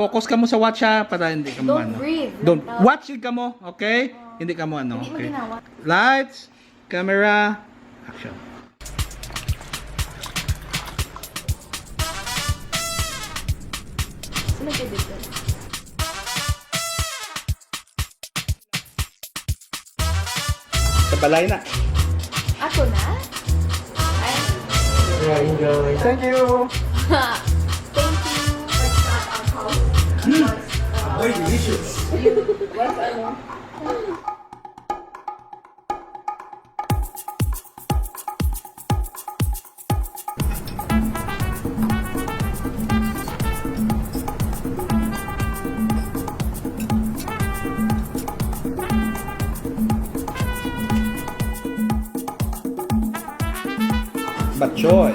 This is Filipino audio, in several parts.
Focus ka mo sa watch ha, para hindi ka mo Don't breathe. Don't watch ka mo, okay? Hindi ka mo ano, Hindi mo okay? ginawa. Lights, camera, action. Sino ka dito? Sa balay na. Ako na? Ay. Enjoy. Thank you. Thank you. Very delicious. What's ano? Batchoy.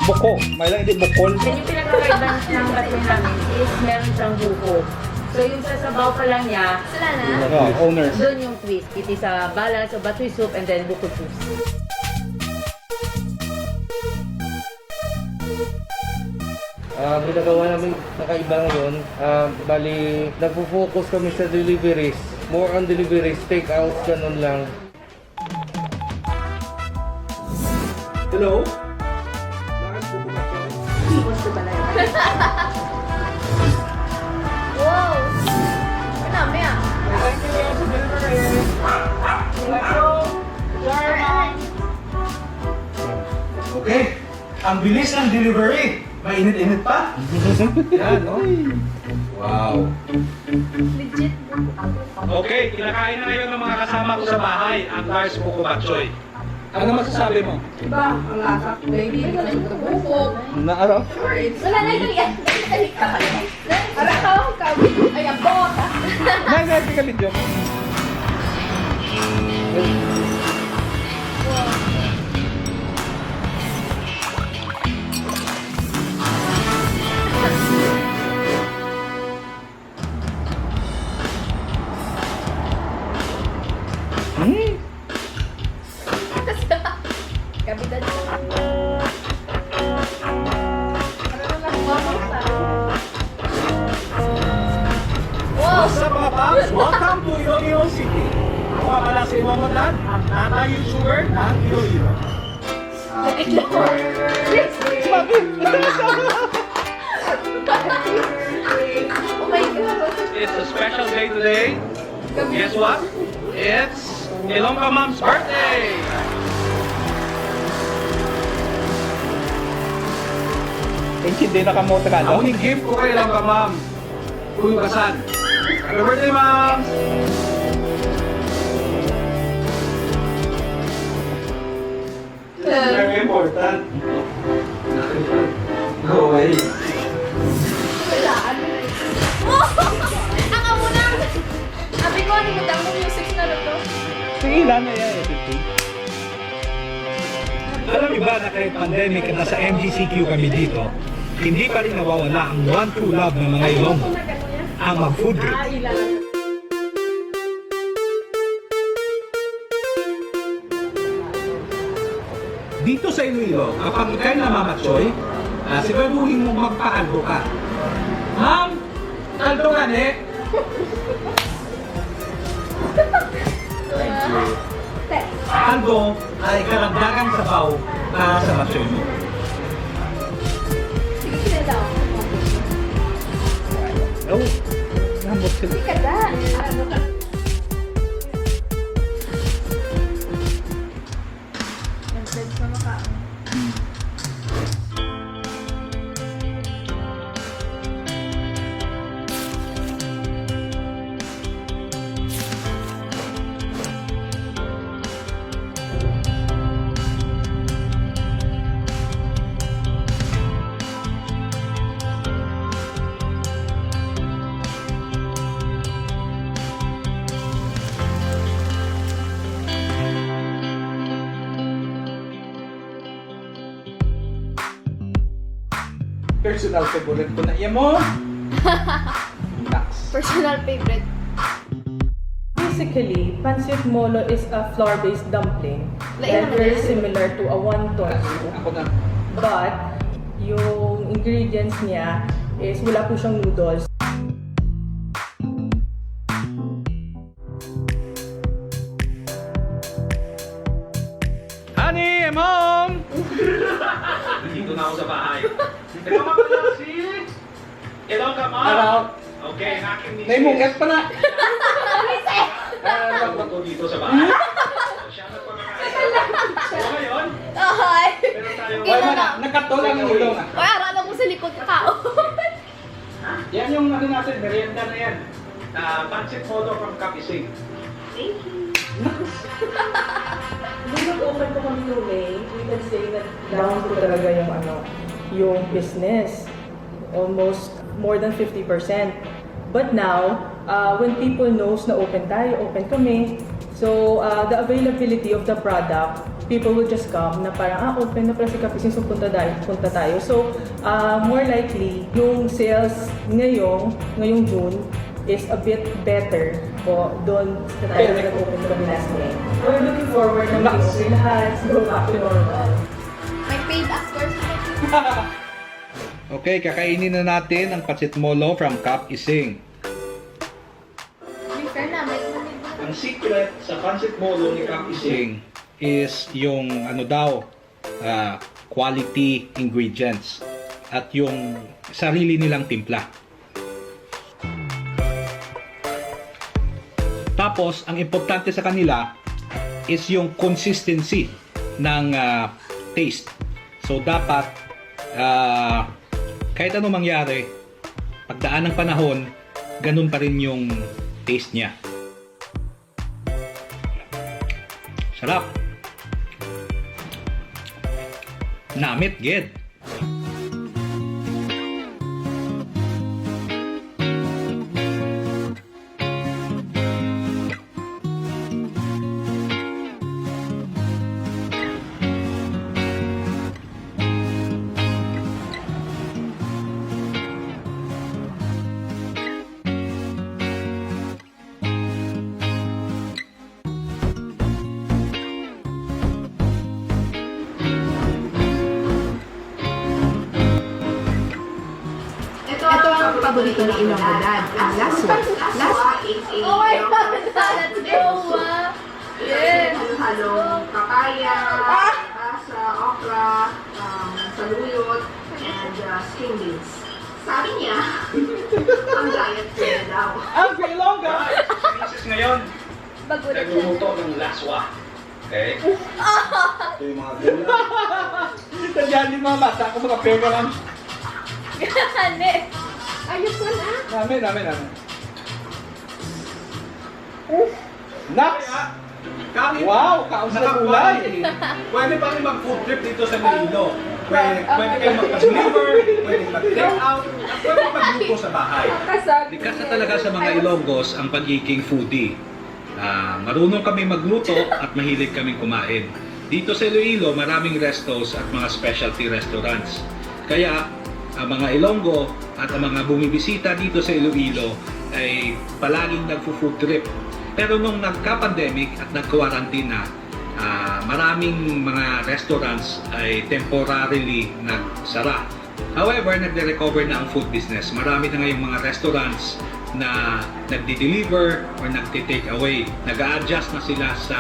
Buko. May lang hindi bukol. Yung pinagkakaiba ng battery namin is meron siyang buko. So yung sasabaw pa lang niya, Sila na? Owners. doon yung twist. It is a balance of battery soup and then buko juice. Ginagawa namin nakaiba ngayon, bali nagpo-focus kami sa deliveries. More on deliveries, take-outs, ganun lang. Hello? Wow! Marami ah. Okay, ang bilis ng delivery. Mainit-init pa. Yan, no? Wow. Legit. Okay, kinakain na ngayon ng mga kasama ko sa bahay, ang Lars Buko Batchoy. Ano masasabi mo? Diba? Ang lasa. Baby, ito na yung buko. Na ano? Wala na ito yan. Para ka ako kami. Ay, ang bota. Nay, ka video. Kapitan. Wow! What's up mga paps? Welcome to Ilonggo City. Ako nga pala si Ilonggo Dad, ang tatay YouTuber ng Iloilo. Oh my God! It's a special day today. Guess what? It's Ilonggo Mom's birthday! Hindi na kamo Ang Tagalog. uning gift ko kay Ilonggo Mom. Kulugasan. Happy birthday, Mom! Very important. Go away. Ang amo na! Sabi ko, ano mo damo music na to? Sige, ilan na yan. Alam niyo ba na kahit pandemic at nasa MGCQ kami dito, hindi pa rin nawawala ang one true love ng mga Ilonggo, ang mag-food trip. Dito sa Iloilo, kapag ikay namamatsoy, siguraduhin mong magpakaldo ka. Ma'am, kaldo ka ne? Kaldo ay karagdagang sabaw para sa matsoy mo. Sige, sila daw. Oh, nambot sila. Sige ka da. Ano ka? Nag-veg sa maka. personal favorite ko na. Yan mo? Next. Personal favorite. Basically, pancit molo is a flour-based dumpling. Like, Very similar to a wonton. Ako na. But, yung ingredients niya is wala po siyang noodles. Honey, Mom! Dito na ako sa bahay. Ito nga pala si... Ilonggo Mom. Araw. Okay, nakin ni Naimungat pa na. Ako dito sa bahay. Siya na pagkakain. So ngayon, Ay! meron tayo... Kailan Wala na? na. Nakatulang ang ilong. Ay, arala mo sa likod ka tao. Yan yung ano natin, merienda na yan. Pancit Molo from Kapising. Nung nag-open ko kami yung May, we can say that down po talaga yung business. Almost more than 50%. But now, when people knows na open tayo, open kami, so the availability of the product, people will just come na parang, open na pala si Kapising, so punta tayo. So, more likely, yung sales ngayong June is a bit better po doon sa tayo na nag-open kami last May. We're looking forward na mag-open lahat, go back to normal. May paid actors na. Okay, kakainin na natin ang pancit molo from Kap Ising. Fair na, may Ang secret sa Pancit Molo ni Kapising Is yung ano daw, quality ingredients at yung sarili nilang timpla. Tapos, ang importante sa kanila is yung consistency ng taste. So, dapat kahit ano mangyari, pagdaan ng panahon, ganun pa rin yung taste niya. Sarap. Namit, gid. Ito ang paborito ni Ilonggo Dad, ang laswa. Laswa is a Oh my God! Let's go! Yes! halo-halong papaya, asa, okra, saluyot, and string beans. Sabi niya, ang diet ko na daw. Ang Ilonggo! Princess ngayon, Bagulat siya. nagluluto ng laswa. Okay? Ito yung mga gulay. Tandaan din mga bata kung makapega lang. Gane! Ayos ko na. Namin. Nuts! Wow! Kaos na gulay! Pwede pa rin mag-food trip dito sa Iloilo. Pwede kayo mag-deliver, pwede mag-take out, at pwede magluto sa bahay. Likas na talaga sa mga Ilonggos ang pagiging foodie. Marunong kami magluto at mahilig kaming kumain. Dito sa Iloilo, maraming restos at mga specialty restaurants. Kaya, ang mga Ilonggo at ang mga bumibisita dito sa Iloilo ay palaging nagfo-food trip. Pero nung nagka-pandemic at nag-quarantine na, maraming mga restaurants ay temporarily nagsara. However, nagde-recover na ang food business. Marami na ngayong mga restaurants na nagdi-deliver or nagti-take away. Nag-a-adjust na sila sa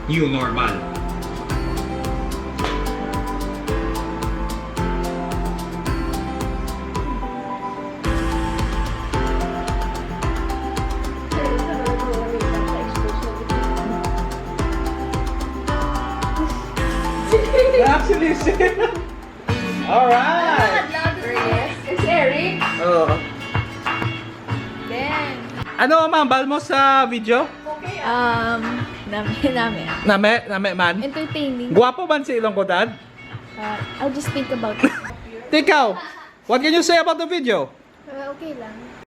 new normal. Actually, alright! It's Eric. Oh. Then, Ano ang mambal mo sa video? Name man. entertaining. Guwapo man si Ilonggo Dad? I'll just think about it. Ikaw, what can you say about the video? Okay lang.